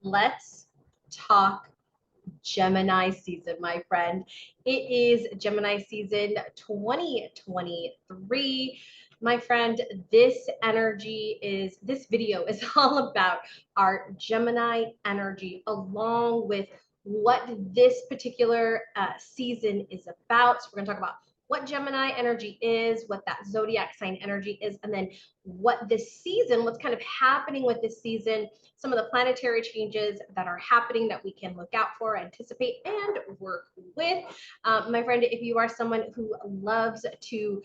Let's talk Gemini season, my friend. It is Gemini season 2023. My friend, this video is all about our Gemini energy, along with what this particular season is about. So we're going to talk about what Gemini energy is, what that zodiac sign energy is, and then what this season, what's kind of happening with this season, some of the planetary changes that are happening that we can look out for, anticipate, and work with. My friend, if you are someone who loves to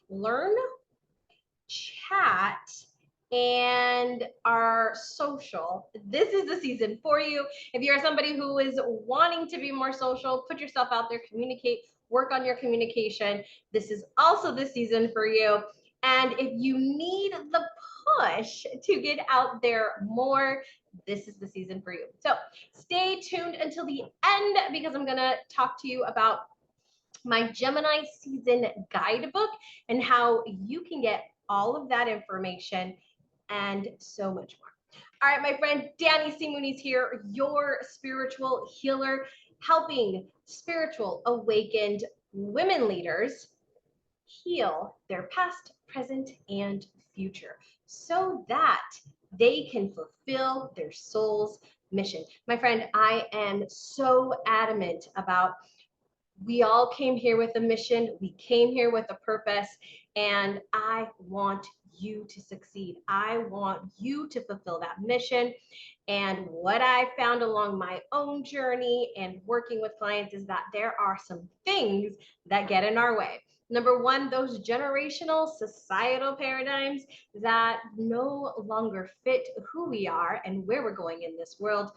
learn, chat, and are social, this is the season for you. If you're somebody who is wanting to be more social, put yourself out there, communicate, work on your communication, this is also the season for you. And if you need the push to get out there more, this is the season for you. So stay tuned until the end, because I'm going to talk to you about my Gemini season guidebook and how you can get all of that information and so much more. All right, my friend, Danny C. Mooney's here, your spiritual healer, helping spiritual awakened women leaders heal their past, present, and future so that they can fulfill their soul's mission. My friend, I am so adamant about we all came here with a mission. We came here with a purpose, and I want you to succeed. I want you to fulfill that mission. And what I found along my own journey and working with clients is that there are some things that get in our way. Number one, those generational societal paradigms that no longer fit who we are and where we're going in this world.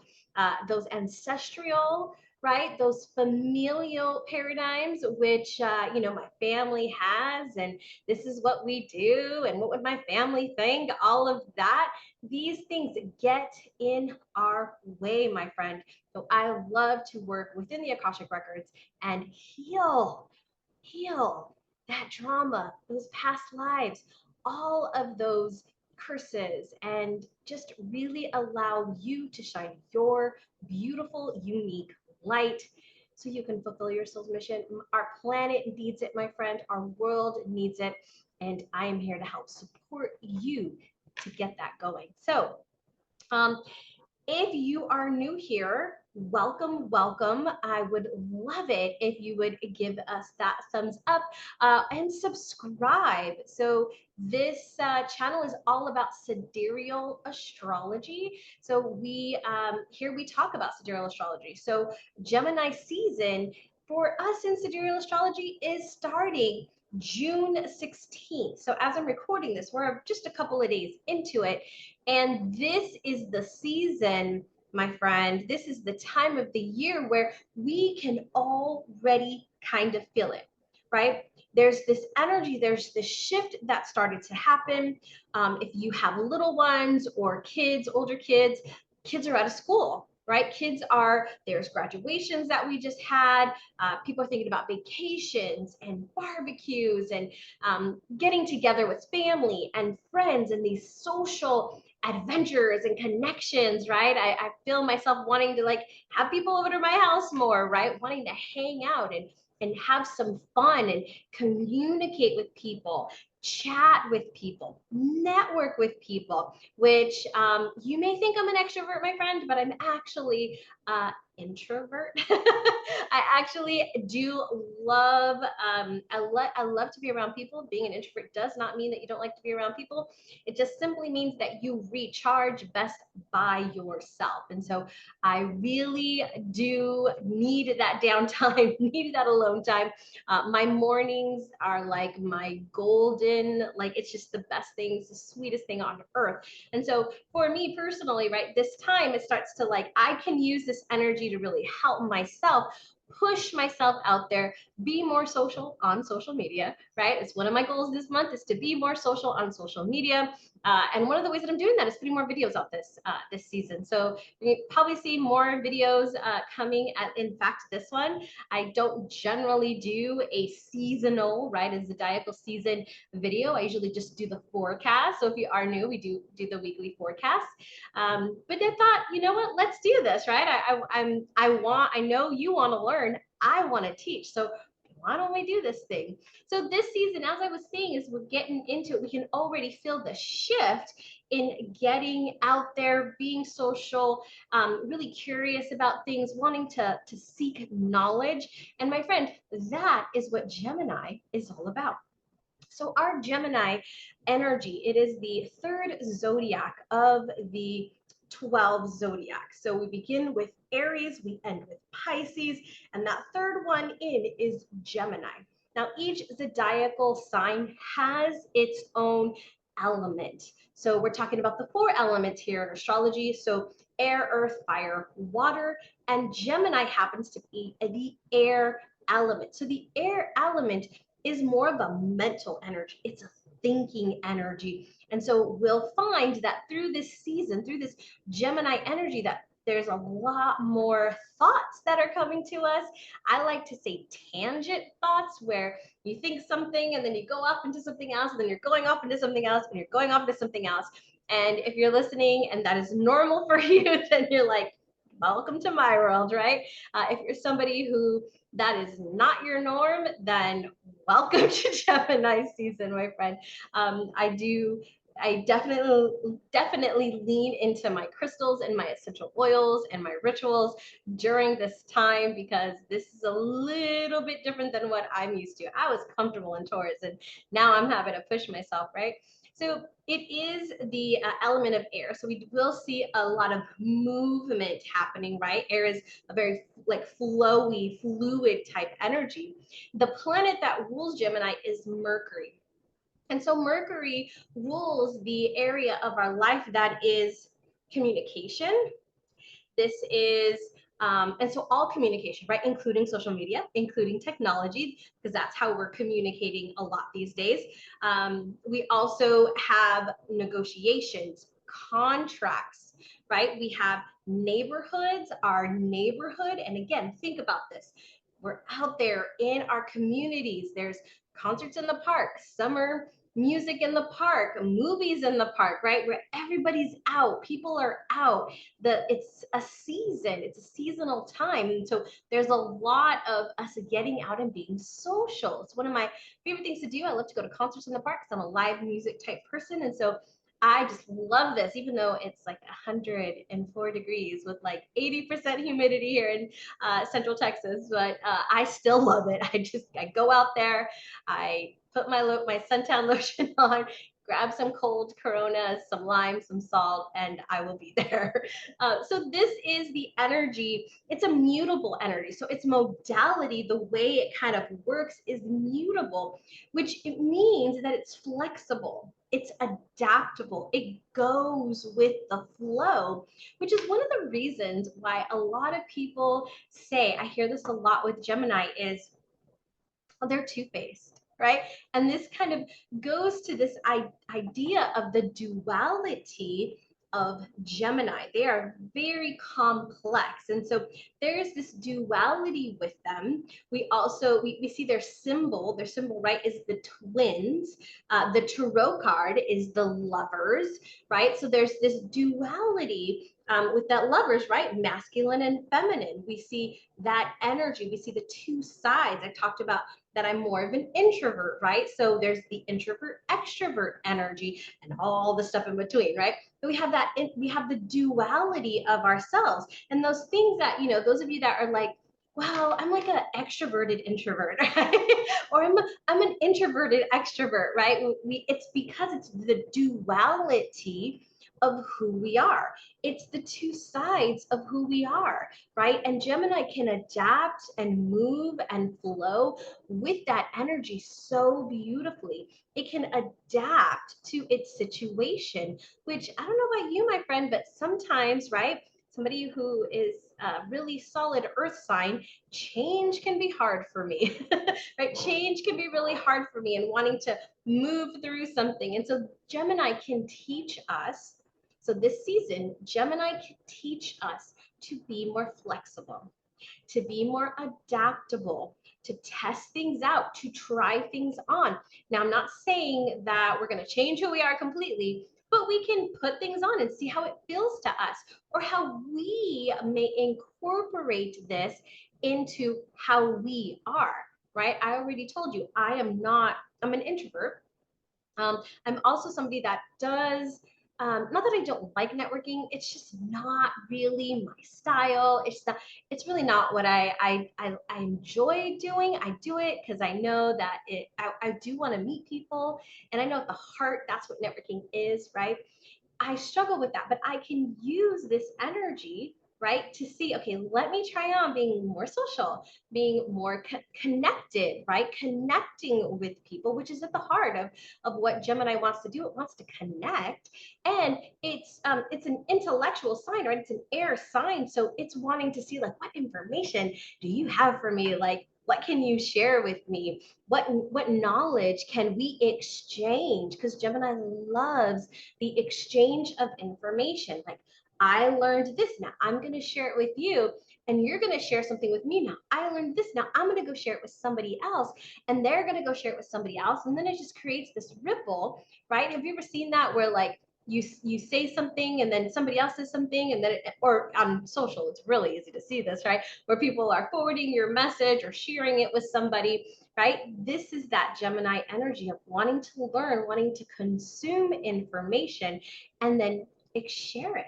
Those ancestral, right? Those familial paradigms, which, my family has, and this is what we do, and what would my family think? All of that. These things get in our way, my friend. So I love to work within the Akashic Records and heal that drama, those past lives, all of those curses, and just really allow you to shine your beautiful, unique light so you can fulfill your soul's mission. Our planet needs it, my friend. Our world needs it. And I am here to help support you to get that going. So, if you are new here, welcome, welcome. I would love it if you would give us that thumbs up and subscribe. So this channel is all about sidereal astrology. So here we talk about sidereal astrology. So Gemini season for us in sidereal astrology is starting June 16th. So as I'm recording this, we're just a couple of days into it. And this is the season, my friend, this is the time of the year where we can already kind of feel it, right? There's this energy, there's this shift that started to happen. If you have little ones or kids, older kids, kids are out of school, right? There's graduations that we just had. People are thinking about vacations and barbecues and getting together with family and friends and these social adventures and connections, right? I feel myself wanting to have people over to my house more, right? Wanting to hang out and have some fun and communicate with people, chat with people, network with people, which you may think I'm an extrovert, my friend, but I'm actually introvert. I actually do love, I love to be around people. Being an introvert does not mean that you don't like to be around people. It just simply means that you recharge best by yourself. And so I really do need that downtime, need that alone time. My mornings are like my golden, it's just the best things, the sweetest thing on earth. And so for me personally, right, this time it starts to I can use this energy to really help myself push myself out there, be more social on social media, right? It's one of my goals this month is to be more social on social media, And one of the ways that I'm doing that is putting more videos out this season. So you probably see more videos coming. In fact, this one, I don't generally do a seasonal, right, a zodiacal season video. I usually just do the forecast. So if you are new, we do the weekly forecast. But I thought, you know what, let's do this, right? I know you want to learn. I want to teach. So why don't we do this thing? So this season, as I was saying, is we're getting into it. We can already feel the shift in getting out there, being social, really curious about things, wanting to seek knowledge. And my friend, that is what Gemini is all about. So our Gemini energy, it is the third zodiac of the 12 zodiacs. So we begin with Aries, we end with Pisces, and that third one in is Gemini. Now, each zodiacal sign has its own element. So we're talking about the four elements here in astrology. So air, earth, fire, water, and Gemini happens to be the air element. So the air element is more of a mental energy. It's a thinking energy. And so we'll find that through this season, through this Gemini energy, that there's a lot more thoughts that are coming to us. I like to say tangent thoughts, where you think something and then you go off into something else, and then you're going off into something else, and you're going off into something else. And if you're listening and that is normal for you, then you're like, welcome to my world, right? If you're somebody who that is not your norm, then welcome to Gemini season, my friend. I definitely lean into my crystals and my essential oils and my rituals during this time, because this is a little bit different than what I'm used to. I was comfortable in Taurus, and now I'm having to push myself, right? So it is the element of air. So we will see a lot of movement happening, right? Air is a very like flowy, fluid type energy. The planet that rules Gemini is Mercury. And so Mercury rules the area of our life that is communication. This is and so all communication, right? Including social media, including technology, because that's how we're communicating a lot these days. We also have negotiations, contracts, right? We have neighborhoods, our neighborhood. And again, think about this. We're out there in our communities. There's concerts in the park, summer music in the park, movies in the park, right? Where everybody's out, people are out. It's a season, it's a seasonal time. And so there's a lot of us getting out and being social. It's one of my favorite things to do. I love to go to concerts in the park because I'm a live music type person. And so I just love this, even though it's like 104 degrees with like 80% humidity here in Central Texas, but I still love it. I go out there, I put my suntan lotion on, grab some cold Coronas, some lime, some salt, and I will be there. So this is the energy. It's a mutable energy. So its modality, the way it kind of works, is mutable, which it means that it's flexible. It's adaptable. It goes with the flow, which is one of the reasons why a lot of people say, I hear this a lot with Gemini, is they're two-faced, right? And this kind of goes to this idea of the duality of Gemini. They are very complex. And so there's this duality with them. We also, we see their symbol, right, is the twins. The tarot card is the lovers, right? So there's this duality with that lovers, right? Masculine and feminine. We see that energy. We see the two sides. I talked about that I'm more of an introvert, right? So there's the introvert extrovert energy and all the stuff in between, right? But we have that, we have the duality of ourselves, and those things that, you know, those of you that are like, well, I'm like an extroverted introvert, right? Or I'm an introverted extrovert, right? It's because it's the duality of who we are. It's the two sides of who we are, right? And Gemini can adapt and move and flow with that energy so beautifully. It can adapt to its situation, which I don't know about you, my friend, but sometimes, right? somebody who is a really solid earth sign, change can be hard for me, right? Change can be really hard for me and wanting to move through something. And so Gemini can teach us. So this season, Gemini can teach us to be more flexible, to be more adaptable, to test things out, to try things on. Now, I'm not saying that we're going to change who we are completely, but we can put things on and see how it feels to us, or how we may incorporate this into how we are, right? I already told you, I'm an introvert. I'm also somebody that does, not that I don't like networking, it's just not really my style. It's really not what I enjoy doing. I do it because I know that I do want to meet people, and I know at the heart, that's what networking is, right? I struggle with that, but I can use this energy, right, to see, okay, let me try on being more social, being more connected, right? Connecting with people, which is at the heart of what Gemini wants to do. It wants to connect. And it's an intellectual sign, right? It's an air sign. So it's wanting to see, like, what information do you have for me? Like, what can you share with me? What knowledge can we exchange? Because Gemini loves the exchange of information. Like, I learned this, now I'm going to share it with you, and you're going to share something with me. Now I learned this, now I'm going to go share it with somebody else, and they're going to go share it with somebody else, and then it just creates this ripple, right? Have you ever seen that, where like you say something and then somebody else says something, and then or on social, it's really easy to see this, right? Where people are forwarding your message or sharing it with somebody, right? This is that Gemini energy of wanting to learn, wanting to consume information, and then share it,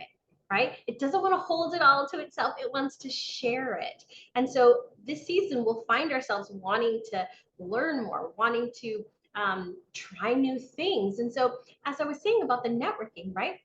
right? It doesn't want to hold it all to itself. It wants to share it. And so this season, we'll find ourselves wanting to learn more, wanting to try new things. And so, as I was saying about the networking, right?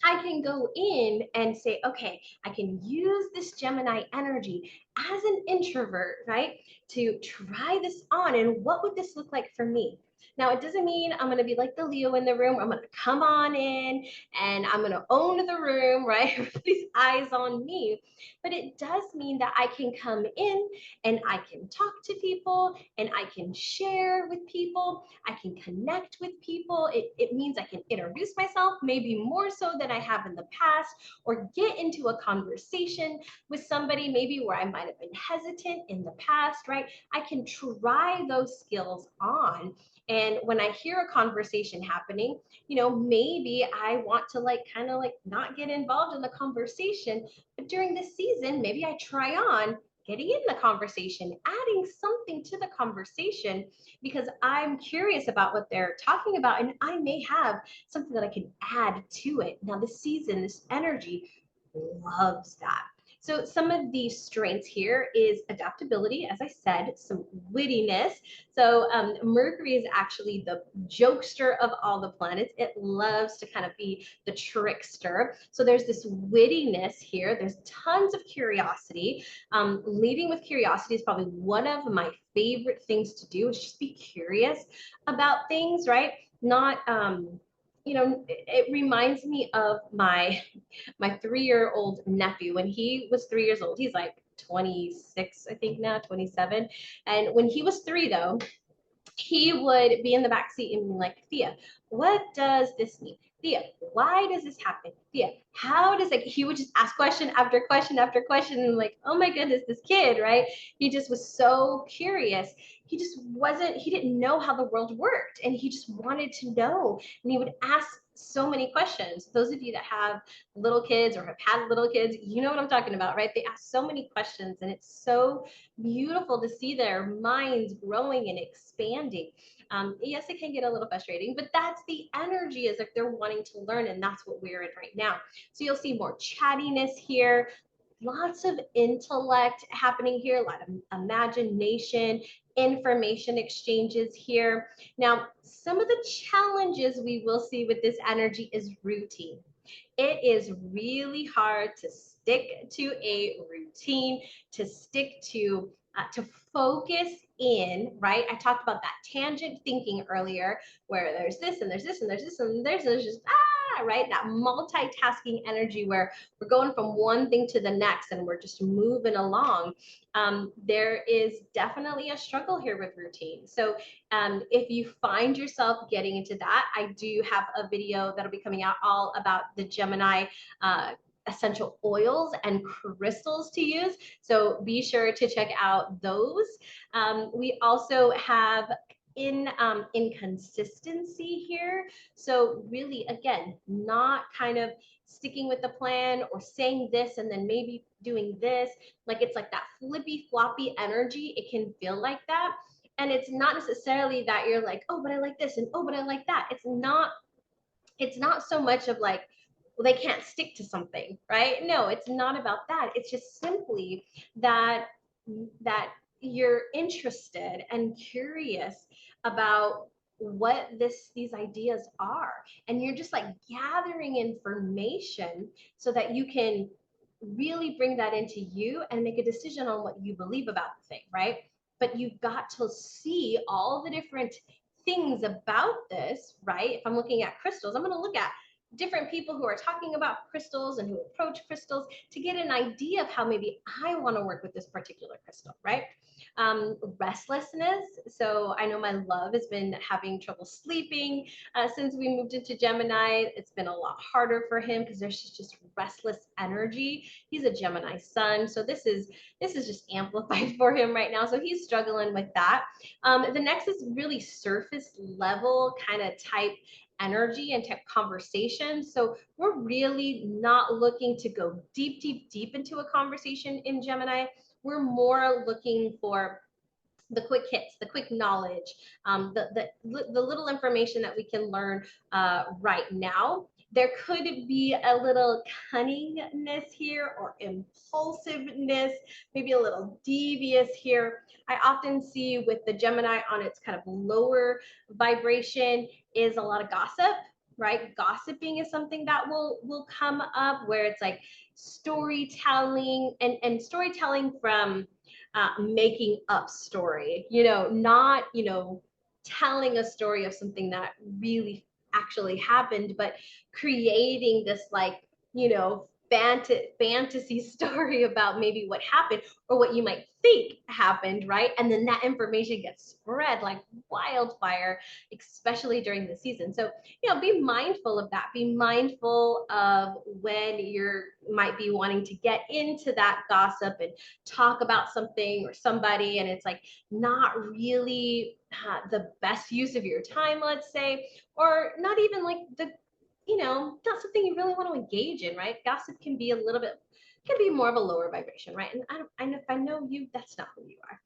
I can go in and say, okay, I can use this Gemini energy as an introvert, right, to try this on. And what would this look like for me? Now, it doesn't mean I'm going to be like the Leo in the room. I'm going to come on in and I'm going to own the room, right? Everybody's eyes on me. But it does mean that I can come in and I can talk to people and I can share with people. I can connect with people. It means I can introduce myself, maybe more so than I have in the past, or get into a conversation with somebody maybe where I might have been hesitant in the past, right? I can try those skills on. And when I hear a conversation happening, maybe I want to like kind of like not get involved in the conversation. But during this season, maybe I try on getting in the conversation, adding something to the conversation, because I'm curious about what they're talking about, and I may have something that I can add to it. Now, this season, this energy loves that. So some of the strengths here is adaptability, as I said, some wittiness. So Mercury is actually the jokester of all the planets. It loves to kind of be the trickster. So there's this wittiness here. There's tons of curiosity. Leading with curiosity is probably one of my favorite things to do, is just be curious about things, right? Not, it reminds me of my 3-year-old nephew. When he was 3 years old, he's like 26, I think now, 27. And when he was 3, though, he would be in the back seat and be like, Thea, what does this mean? Thea, why does this happen? Thea, how does, like, he would just ask question after question after question, and like, oh my goodness, this kid, right? He just was so curious. He didn't know how the world worked, and he just wanted to know. And he would ask so many questions. Those of you that have little kids or have had little kids, you know what I'm talking about, right? They ask so many questions, and it's so beautiful to see their minds growing and expanding. Yes, it can get a little frustrating, but that's the energy, is like they're wanting to learn, and that's what we're in right now. So you'll see more chattiness here, lots of intellect happening here, a lot of imagination, information exchanges here. Now, some of the challenges we will see with this energy is routine. It is really hard to stick to a routine, to stick to focus in, right? I talked about that tangent thinking earlier, where there's this and there's this and there's this and there's just that, right? That multitasking energy where we're going from one thing to the next and we're just moving along. There is definitely a struggle here with routine. So if you find yourself getting into that, I do have a video that'll be coming out all about the Gemini essential oils and crystals to use. So be sure to check out those. We also have inconsistency here. So really, again, not kind of sticking with the plan or saying this and then maybe doing this. Like it's like that flippy floppy energy. It can feel like that. And it's not necessarily that you're like, oh, but I like this and oh, but I like that. It's not so much of like, well, they can't stick to something, right? No, it's not about that. It's just simply that you're interested and curious about what these ideas are, and you're just like gathering information so that you can really bring that into you and make a decision on what you believe about the thing, right? But you've got to see all the different things about this, right? If I'm looking at crystals, I'm going to look at different people who are talking about crystals and who approach crystals to get an idea of how maybe I want to work with this particular crystal, right? Restlessness. So I know my love has been having trouble sleeping since we moved into Gemini. It's been a lot harder for him because there's just restless energy. He's a Gemini sun, so this is just amplified for him right now. So he's struggling with that. The next is really surface level kind of type energy and type conversation. So we're really not looking to go deep, deep, deep into a conversation in Gemini. We're more looking for the quick hits, the quick knowledge, the little information that we can learn right now. There could be a little cunningness here or impulsiveness, maybe a little devious here. I often see with the Gemini on its kind of lower vibration is a lot of gossip, right? Gossiping is something that will come up where it's like storytelling and storytelling from making up story, not, telling a story of something that really actually happened, but creating this like, fantasy story about maybe what happened or what you might think happened, right? And then that information gets spread like wildfire, especially during the season. So, be mindful of that. Be mindful of when you're might be wanting to get into that gossip and talk about something or somebody, and it's like not really the best use of your time, let's say, or not even like not something you really want to engage in, right? Gossip can be can be more of a lower vibration, right? And if I know you, that's not who you are.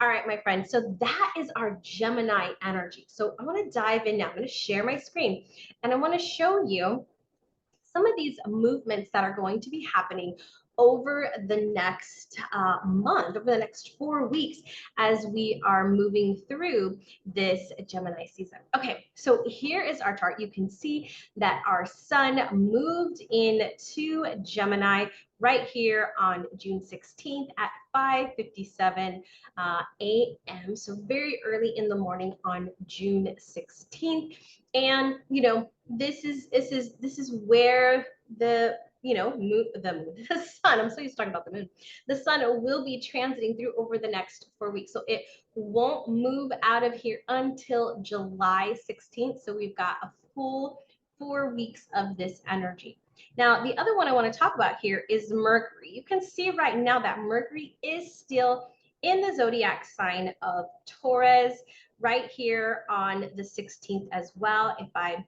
All right, my friends. So that is our Gemini energy. So I want to dive in now. I'm going to share my screen and I want to show you some of these movements that are going to be happening over the next month, over the next 4 weeks, as we are moving through this Gemini season. Okay, so here is our chart. You can see that our sun moved into Gemini right here on June 16th at 5:57 a.m. So very early in the morning on June 16th. And this is where the the sun, I'm so used to talking about the moon, the sun will be transiting through over the next 4 weeks. So it won't move out of here until July 16th. So we've got a full 4 weeks of this energy. Now, the other one I want to talk about here is Mercury. You can see right now that Mercury is still in the zodiac sign of Taurus right here on the 16th as well. If I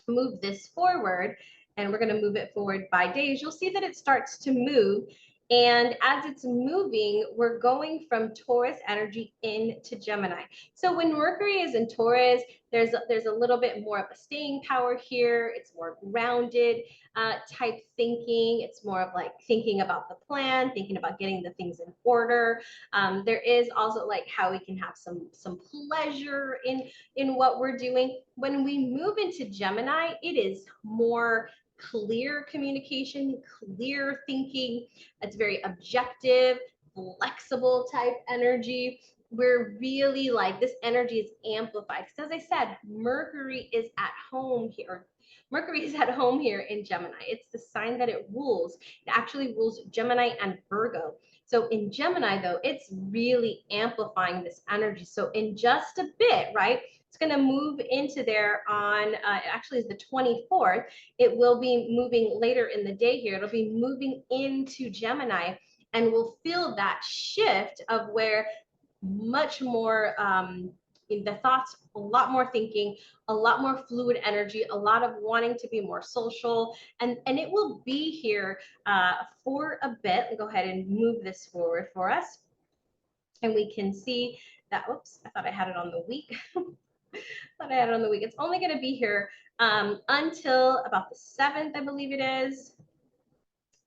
move this forward, and we're going to move it forward by days, you'll see that it starts to move. And as it's moving, we're going from Taurus energy into Gemini. So when Mercury is in Taurus, there's a little bit more of a staying power here. It's more grounded type thinking. It's more of like thinking about the plan, thinking about getting the things in order. There is also like how we can have some pleasure in what we're doing. When we move into Gemini, it is more clear communication, clear thinking. It's very objective, flexible type energy. We're really like, this energy is amplified. Because as I said, Mercury is at home here. Mercury is at home here in Gemini. It's the sign that it rules. It actually rules Gemini and Virgo. So in Gemini, though, it's really amplifying this energy. So in just a bit, right, it's going to move into there on, actually is the 24th. It will be moving later in the day here. It'll be moving into Gemini, and we'll feel that shift of where much more in the thoughts, a lot more thinking, a lot more fluid energy, a lot of wanting to be more social, and it will be here for a bit. Let me go ahead and move this forward for us, and we can see that. Oops, I thought I had it on the week. Thought I had it on the week. It's only going to be here until about the 7th, I believe it is.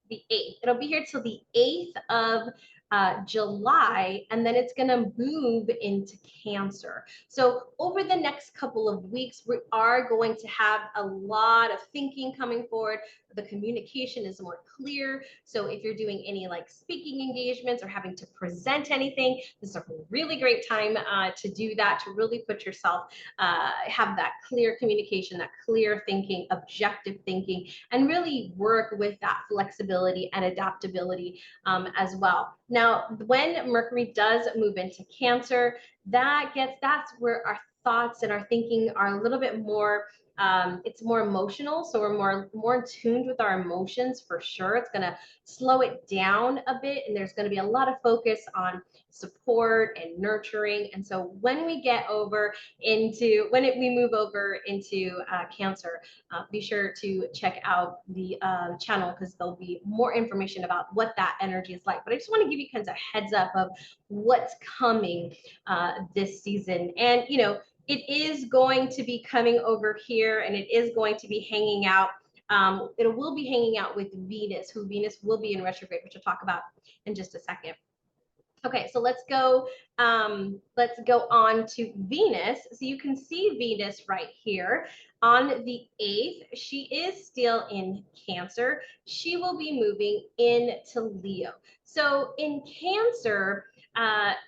The 8th. It'll be here till the 8th of July, and then it's going to move into Cancer. So over the next couple of weeks, we are going to have a lot of thinking coming forward. The communication is more clear. So if you're doing any like speaking engagements or having to present anything, this is a really great time to do that, to really put yourself, have that clear communication, that clear thinking, objective thinking, and really work with that flexibility and adaptability as well. Now, when Mercury does move into Cancer, that's where our thoughts and our thinking are a little bit more, it's more emotional. So we're more tuned with our emotions for sure. It's going to slow it down a bit, and there's going to be a lot of focus on support and nurturing. And so when we get over into, we move over into Cancer, be sure to check out the channel, because there'll be more information about what that energy is like. But I just want to give you kind of a heads up of what's coming this season. And, you know, it is going to be coming over here, and it is going to be hanging out. It will be hanging out with Venus, Venus will be in retrograde, which I'll talk about in just a second. Okay, so let's go on to Venus. So you can see Venus right here on the 8th. She is still in Cancer. She will be moving into Leo. So in Cancer,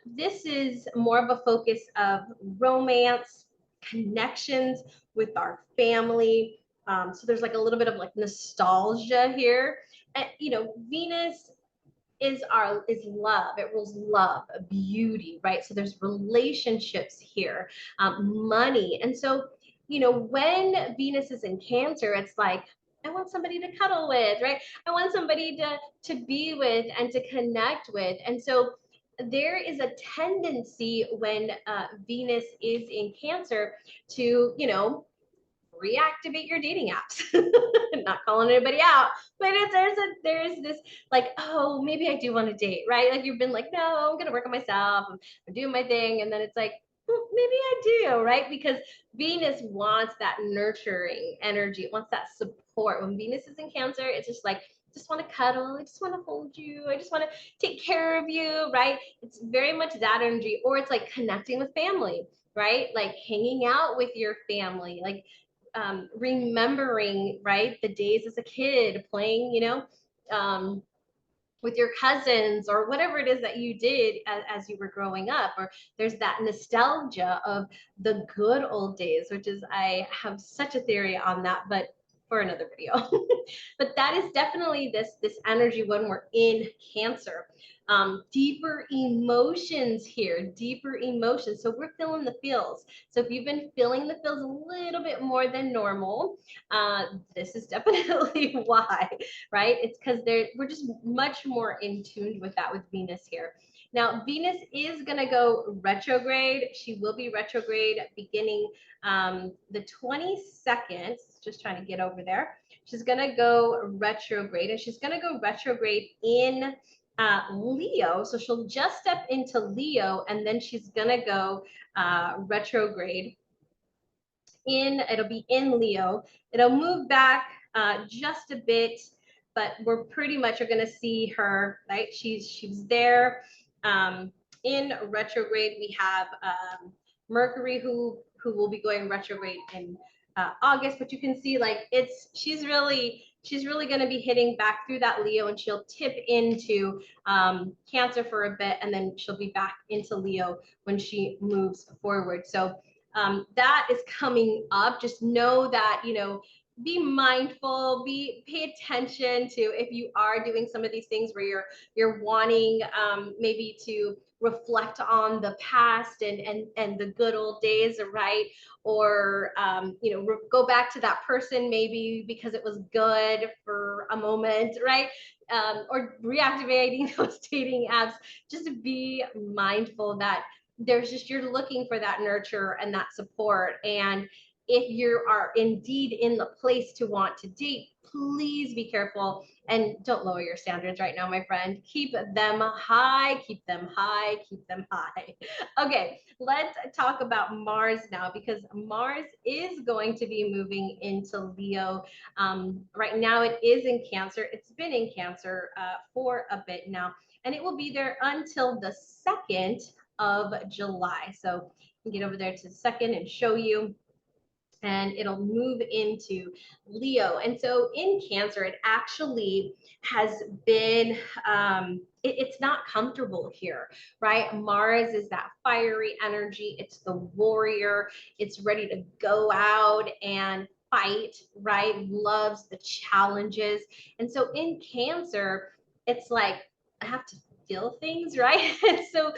this is more of a focus of romance, connections with our family. So there's like a little bit of like nostalgia here. And, you know, Venus is love. It rules love, beauty, right? So there's relationships here, money. And so, you know, when Venus is in Cancer, it's like, I want somebody to cuddle with, right? I want somebody to be with and to connect with. And so there is a tendency when Venus is in Cancer to, you know, reactivate your dating apps. Not calling anybody out, but there's this like, oh, maybe I do want to date, right? Like you've been like, no, I'm gonna work on myself, I'm doing my thing, and then it's like, maybe I do, right? Because Venus wants that nurturing energy, it wants that support. When Venus is in Cancer, it's just like, I just want to cuddle, I just want to hold you, I just want to take care of you, right? It's very much that energy. Or it's like connecting with family, right? Like hanging out with your family, like remembering, right, the days as a kid playing, you know, with your cousins or whatever it is that you did as you were growing up. Or there's that nostalgia of the good old days, which is, I have such a theory on that, but for another video. But that is definitely this energy when we're in Cancer. Deeper emotions here, deeper emotions. So we're feeling the feels. So if you've been feeling the feels a little bit more than normal, this is definitely why, right? It's because we're just much more in tune with that with Venus here. Now, Venus is going to go retrograde. She will be retrograde beginning the 22nd. Just trying to get over there. She's going to go retrograde, and she's going to go retrograde in Leo. So she'll just step into Leo, and then she's going to go retrograde it'll be in Leo. It'll move back just a bit, but we're pretty much are going to see her, right? She's there in retrograde. We have Mercury who will be going retrograde in August, but you can see like she's really going to be hitting back through that Leo, and she'll tip into Cancer for a bit, and then she'll be back into Leo when she moves forward. So that is coming up. Just know that, you know, be mindful, pay attention to if you are doing some of these things where you're wanting maybe to reflect on the past and the good old days, right? Or go back to that person maybe because it was good for a moment, right? Or reactivating those dating apps. Just to be mindful that you're looking for that nurture and that support. And if you are indeed in the place to want to date, please be careful and don't lower your standards right now, my friend. Keep them high, keep them high, keep them high. Okay, let's talk about Mars now, because Mars is going to be moving into Leo. Right now it is in Cancer. It's been in Cancer for a bit now, and it will be there until the 2nd of July. So you can get over there to the 2nd and show you, and it'll move into Leo. And so in Cancer, it actually has been, it's not comfortable here, right? Mars is that fiery energy. It's the warrior. It's ready to go out and fight, right? Loves the challenges. And so in Cancer, it's like, I have to feel things, right? And so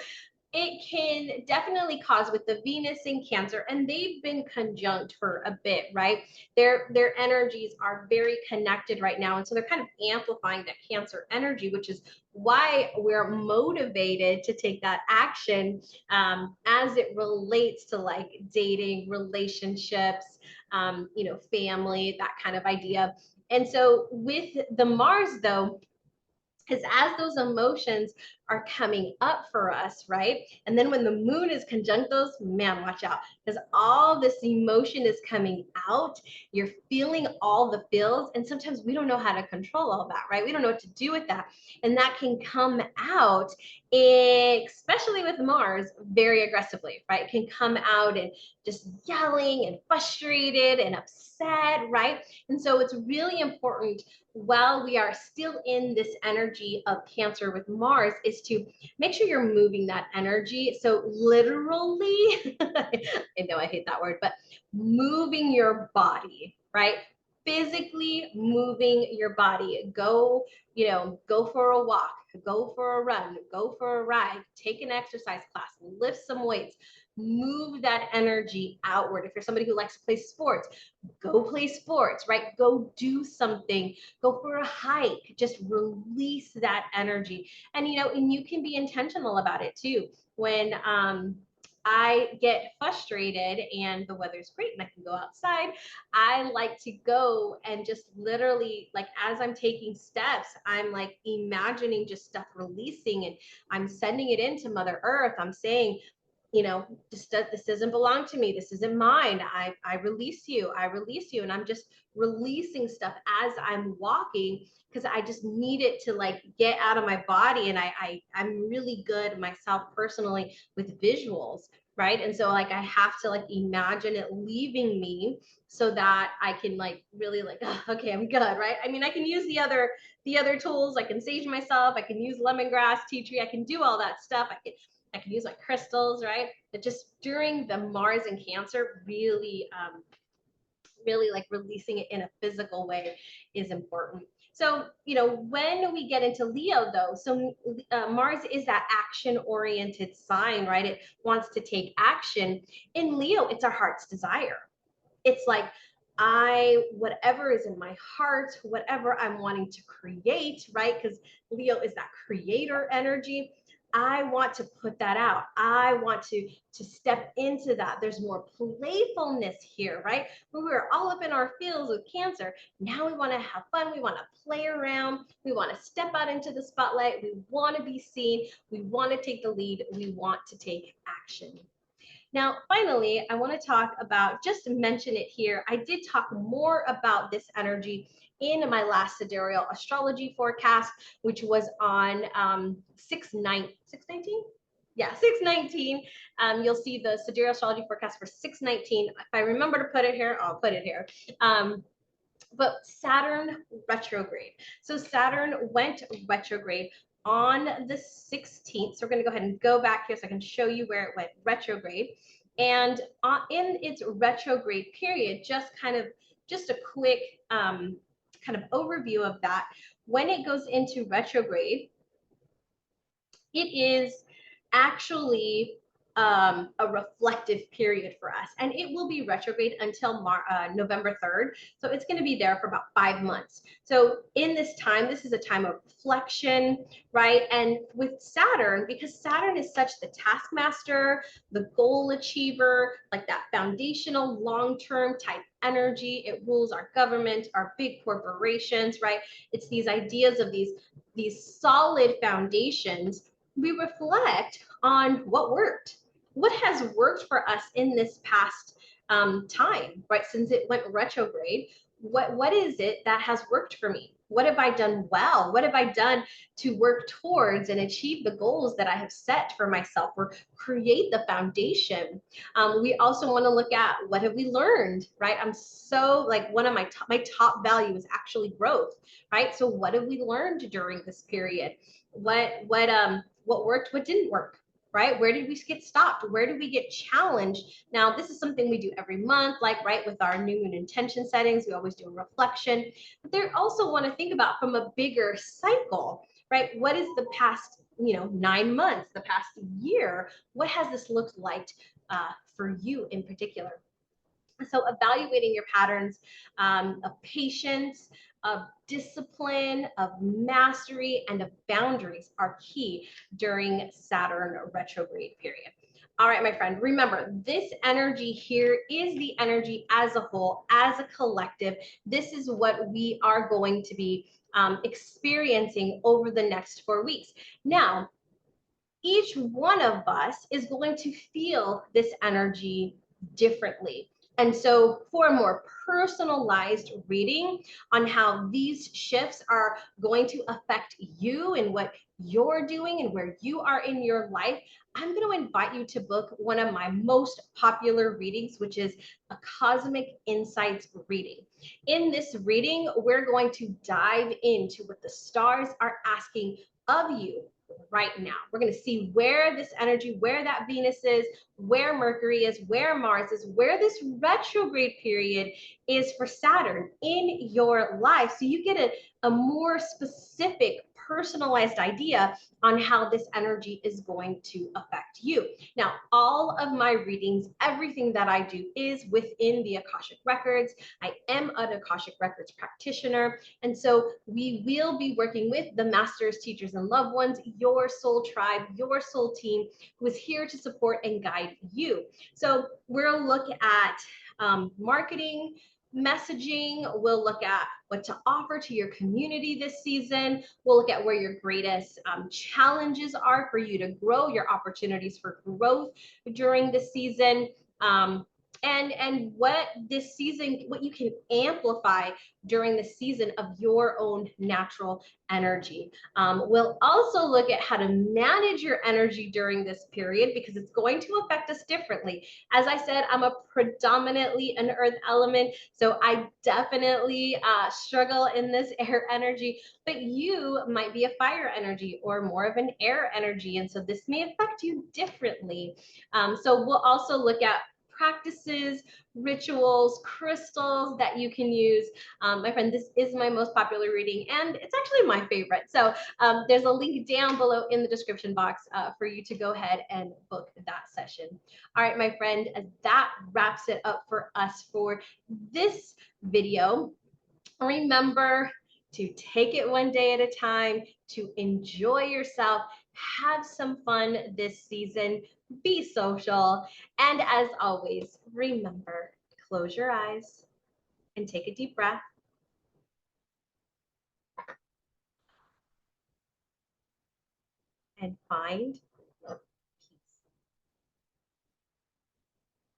it can definitely cause, with the Venus in Cancer, and they've been conjunct for a bit, right? Their energies are very connected right now, and so they're kind of amplifying that Cancer energy, which is why we're motivated to take that action as it relates to like dating, relationships, family, that kind of idea. And so with the Mars, though, is as those emotions are coming up for us, right? And then when the moon is conjunct those, man, watch out, because all this emotion is coming out. You're feeling all the feels, and sometimes we don't know how to control all that, right? We don't know what to do with that. And that can come out, especially with Mars, very aggressively, right? It can come out and just yelling and frustrated and upset, right? And so it's really important, while we are still in this energy of Cancer with Mars, is to make sure you're moving that energy. So literally, I know I hate that word, but moving your body, right? Physically moving your body. Go for a walk, go for a run, go for a ride, take an exercise class, lift some weights, move that energy outward. If you're somebody who likes to play sports, go play sports, right? Go do something, go for a hike, just release that energy. And you can be intentional about it too. When I get frustrated and the weather's great and I can go outside, I like to go and just literally, like, as I'm taking steps, I'm like imagining just stuff releasing, and I'm sending it into Mother Earth. I'm saying, this doesn't belong to me. This isn't mine. I release you. I release you. And I'm just releasing stuff as I'm walking, because I just need it to like get out of my body. And I'm really good myself personally with visuals, right? And so like I have to like imagine it leaving me so that I can like really like, oh, okay, I'm good, right? I mean, I can use the other tools. I can sage myself. I can use lemongrass, tea tree. I can do all that stuff. I can use like crystals, right? But just during the Mars and Cancer, really, really like releasing it in a physical way is important. So, when we get into Leo though, so Mars is that action oriented sign, right? It wants to take action. In Leo, it's our heart's desire. It's like, whatever is in my heart, whatever I'm wanting to create, right? Because Leo is that creator energy. I want to put that out. I want to step into that. There's more playfulness here, right? When we were all up in our fields with Cancer, now we want to have fun. We want to play around. We want to step out into the spotlight. We want to be seen. We want to take the lead. We want to take action. Now, finally, I want to talk about, just mention it here, I did talk more about this energy in my last Sidereal Astrology forecast, which was on 6/19? Yeah, 6/19. You'll see the Sidereal Astrology forecast for 6/19. If I remember to put it here, I'll put it here. But Saturn retrograde. So Saturn went retrograde on the 16th. So we're going to go ahead and go back here so I can show you where it went retrograde. And in its retrograde period, just kind of just a quick kind of overview of that. When it goes into retrograde, it is actually a reflective period for us, and it will be retrograde until November 3rd. So it's going to be there for about 5 months. So in this time, this is a time of reflection, right? And with Saturn, because Saturn is such the taskmaster, the goal achiever, like that foundational long-term type energy, it rules our government, our big corporations, right? It's these ideas of these solid foundations. We reflect on what worked. What has worked for us in this past time, right? Since it went retrograde, what is it that has worked for me? What have I done well? What have I done to work towards and achieve the goals that I have set for myself, or create the foundation? We also want to look at what have we learned, right? I'm so like one of my top value is actually growth, right? So what have we learned during this period? What worked, what didn't work, right? Where did we get stopped? Where did we get challenged? Now, this is something we do every month, like, right, with our new moon intention settings, we always do a reflection. But they also want to think about from a bigger cycle, right? What is the past, 9 months, the past year? What has this looked like for you in particular? So evaluating your patterns of patience, of discipline, of mastery, and of boundaries are key during Saturn retrograde period. All right, my friend, remember this energy here is the energy as a whole, as a collective. This is what we are going to be experiencing over the next 4 weeks. Now, each one of us is going to feel this energy differently. And so for a more personalized reading on how these shifts are going to affect you and what you're doing and where you are in your life, I'm going to invite you to book one of my most popular readings, which is a Cosmic Insights reading. In this reading, we're going to dive into what the stars are asking of you right now. We're going to see where this energy, where that Venus is, where Mercury is, where Mars is, where this retrograde period is for Saturn in your life. So you get a more specific, personalized idea on how this energy is going to affect you. Now, all of my readings, everything that I do is within the Akashic Records. I am an Akashic Records practitioner. And so we will be working with the masters, teachers, and loved ones, your soul tribe, your soul team, who is here to support and guide you. So we'll look at marketing, messaging. We'll look at what to offer to your community this season. We'll look at where your greatest challenges are for you to grow, your opportunities for growth during this season. And what this season, what you can amplify during the season of your own natural energy. We'll also look at how to manage your energy during this period, because it's going to affect us differently. As I said, I'm a predominantly an earth element, so I definitely struggle in this air energy, but you might be a fire energy or more of an air energy, and so this may affect you differently. So we'll also look at practices, rituals, crystals that you can use. My friend, this is my most popular reading, and it's actually my favorite. So there's a link down below in the description box for you to go ahead and book that session. All right, my friend, that wraps it up for us for this video. Remember to take it one day at a time, to enjoy yourself, have some fun this season, be social, and as always, remember, close your eyes and take a deep breath. And find